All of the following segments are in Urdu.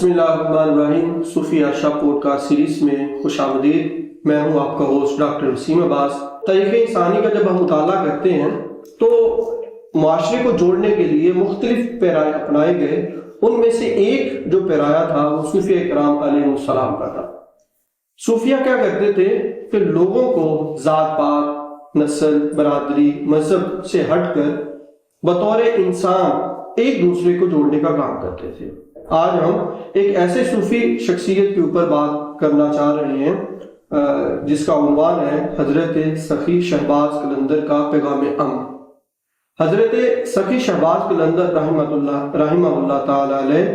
بسم اللہ الرحمن الرحیم۔ صوفی عاشق پوڈ کاسٹ سیریز میں خوش آمدید۔ میں ہوں آپ کا ہوسٹ ڈاکٹر وسیم عباس۔ تاریخ انسانی کا جب ہم مطالعہ کرتے ہیں تو معاشرے کو جوڑنے کے لیے مختلف پیرائے اپنائے گئے۔ ان میں سے ایک جو پیرایا تھا وہ صوفیہ کرام علیہ السلام کا تھا۔ صوفیہ کیا کرتے تھے کہ لوگوں کو ذات پات، نسل، برادری، مذہب سے ہٹ کر بطور انسان ایک دوسرے کو جوڑنے کا کام کرتے تھے۔ آج ہم ایک ایسے صوفی شخصیت کے اوپر بات کرنا چاہ رہے ہیں جس کا عنوان ہے حضرت سخی شہباز قلندر کا پیغام امن۔ حضرت سخی شہباز قلندر رحمہ اللہ تعالی علیہ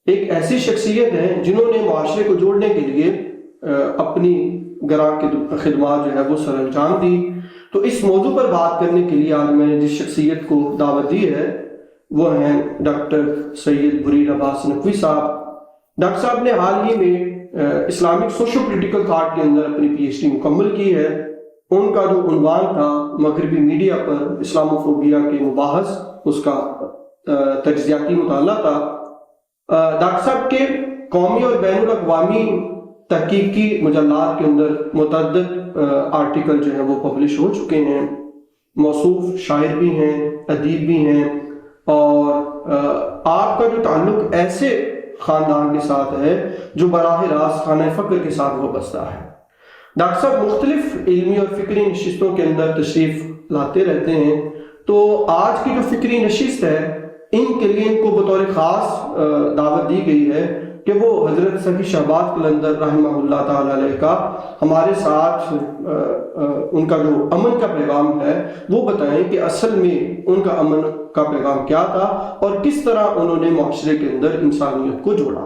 ایک ایسی شخصیت ہے جنہوں نے معاشرے کو جوڑنے کے لیے اپنی گراں کی خدمات جو ہے وہ سر انجام دی۔ تو اس موضوع پر بات کرنے کے لیے آج میں نے جس شخصیت کو دعوت دی ہے وہ ہیں ڈاکٹر سید بریر عباس نقوی صاحب۔ ڈاکٹر صاحب نے حال ہی میں اسلامک سوشو پولیٹیکل تھاٹ کے اندر اپنی پی ایچ ڈی مکمل کی ہے۔ ان کا جو عنوان تھا مغربی میڈیا پر اسلاموفوبیا کے مباحث، اس کا تجزیاتی مطالعہ تھا۔ ڈاکٹر صاحب کے قومی اور بین الاقوامی تحقیقی مجلات کے اندر متعدد آرٹیکل جو ہیں وہ پبلش ہو چکے ہیں۔ موصوف شاعر بھی ہیں، ادیب بھی ہیں، اور آپ کا جو تعلق ایسے خاندان کے ساتھ ہے جو براہ راست خانہ فقر کے ساتھ وابستہ ہے۔ ڈاکٹر صاحب مختلف علمی اور فکری نشستوں کے اندر تشریف لاتے رہتے ہیں، تو آج کی جو فکری نشست ہے ان کے لیے ان کو بطور خاص دعوت دی گئی ہے کہ وہ حضرت سخی شہباز قلندر رحمہ اللہ تعالی علیہ کا ہمارے ساتھ ان کا جو امن کا پیغام ہے وہ بتائیں کہ اصل میں ان کا امن کا پیغام کیا تھا اور کس طرح انہوں نے معاشرے کے اندر انسانیت کو جوڑا۔